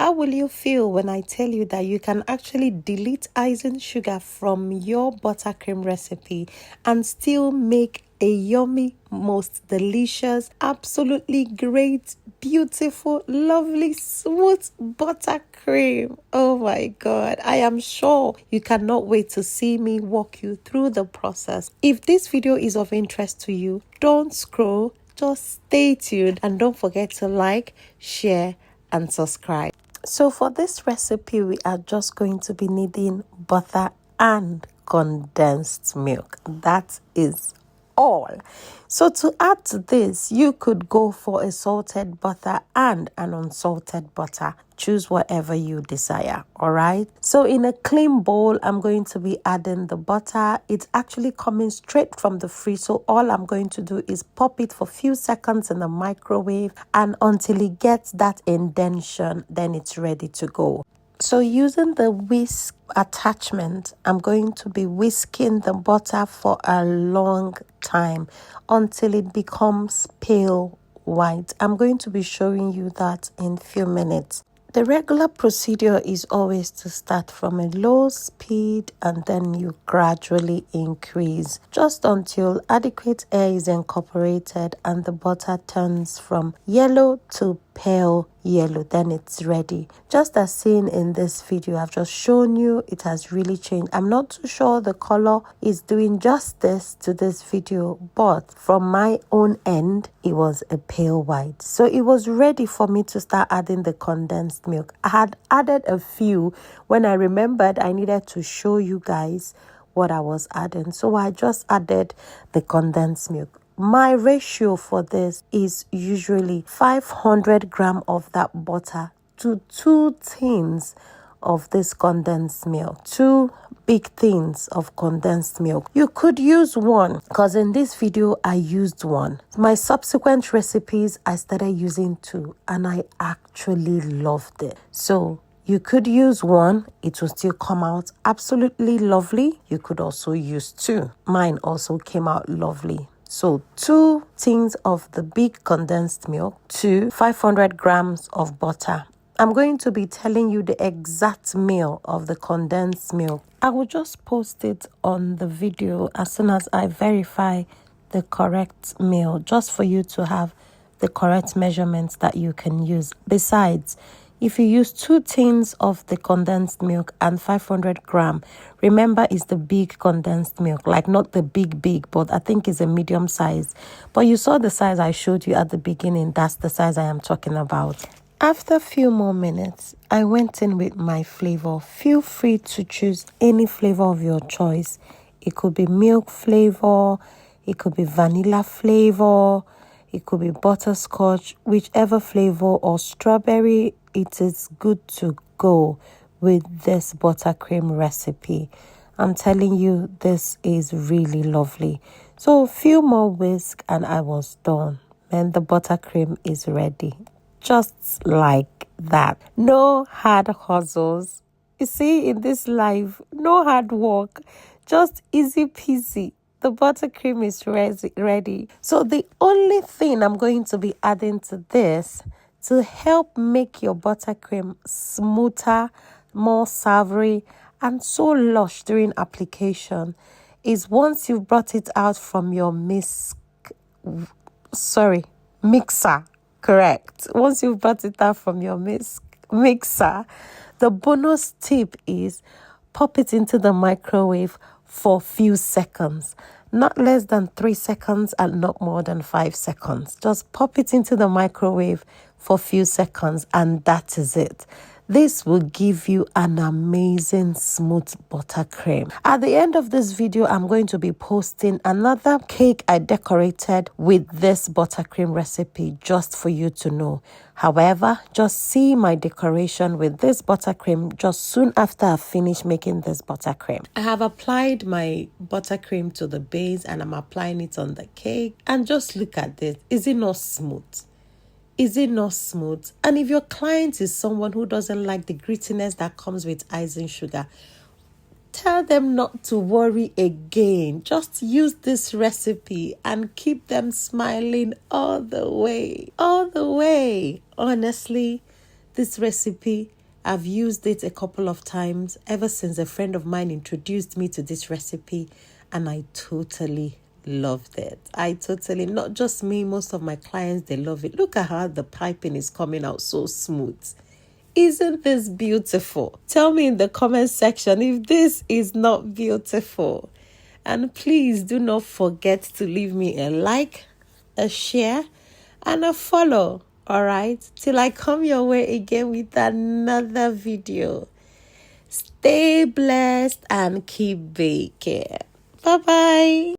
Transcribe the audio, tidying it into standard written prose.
How will you feel when I tell you that you can actually delete icing sugar from your buttercream recipe and still make a yummy, most delicious, absolutely great, beautiful, lovely, smooth buttercream? Oh my God, I am sure you cannot wait to see me walk you through the process. If this video is of interest to you, don't scroll, just stay tuned and don't forget to like, share, and subscribe. So for this recipe, we are just going to be needing butter and condensed milk. That is all. So to add to this, you could go for a salted butter and an unsalted butter. Choose whatever you desire. All right. So in a clean bowl, I'm going to be adding the butter. It's actually coming straight from the fridge. So all I'm going to do is pop it for a few seconds in the microwave, and until it gets that indentation, then it's ready to go. So using the whisk attachment, I'm going to be whisking the butter for a long time until it becomes pale white. I'm going to be showing you that in a few minutes. The regular procedure is always to start from a low speed and then you gradually increase just until adequate air is incorporated and the butter turns from yellow to pale yellow. Then it's ready. Just as seen in this video, I've just shown you, it has really changed. I'm not too sure the color is doing justice to this video, but from my own end, it was a pale white. So it was ready for me to start adding the condensed milk. I had added a few when I remembered I needed to show you guys what I was adding. So I just added the condensed milk. My ratio for this is usually 500 grams of that butter to 2 tins of this condensed milk. 2 big tins of condensed milk. You could use 1 because in this video I used 1. My subsequent recipes I started using 2 and I actually loved it. So you could use 1, it will still come out absolutely lovely. You could also use 2. Mine also came out lovely. So 2 tins of the big condensed milk to 500 grams of butter. I'm going to be telling you the exact meal of the condensed milk. I will just post it on the video as soon as I verify the correct meal, just for you to have the correct measurements that you can use. Besides, if you use 2 tins of the condensed milk and 500 grams, remember it's the big condensed milk, like not the big, but I think it's a medium size. But you saw the size I showed you at the beginning. That's the size I am talking about. After a few more minutes, I went in with my flavor. Feel free to choose any flavor of your choice. It could be milk flavor, it could be vanilla flavor, it could be butterscotch, whichever flavor, or strawberry. It is good to go with this buttercream recipe. I'm telling you, this is really lovely. So a few more whisk and I was done. And the buttercream is ready. Just like that. No hard hustles. You see, in this life, no hard work. Just easy peasy. The buttercream is ready. So the only thing I'm going to be adding to this to help make your buttercream smoother, more savory, and so lush during application is once you've brought it out from your mixer. Correct. Once you've brought it out from your mixer, the bonus tip is pop it into the microwave for a few seconds. Not less than 3 seconds and not more than 5 seconds. Just pop it into the microwave for a few seconds and that is it. This will give you an amazing smooth buttercream. At the end of this video, I'm going to be posting another cake I decorated with this buttercream recipe just for you to know. However, just see my decoration with this buttercream just soon after I finish making this buttercream. I have applied my buttercream to the base and I'm applying it on the cake. And just look at this. Is it not smooth? Is it not smooth? And if your client is someone who doesn't like the grittiness that comes with icing sugar, tell them not to worry again. Just use this recipe and keep them smiling all the way. All the way. Honestly, this recipe I've used it a couple of times ever since a friend of mine introduced me to this recipe, and I totally loved it. Not just me, most of my clients, they love it. Look at how the piping is coming out so smooth. Isn't this beautiful? Tell me in the comment section if this is not beautiful. And please do not forget to leave me a like, a share, and a follow. All right, till I come your way again with another video. Stay blessed and keep baking. Bye bye.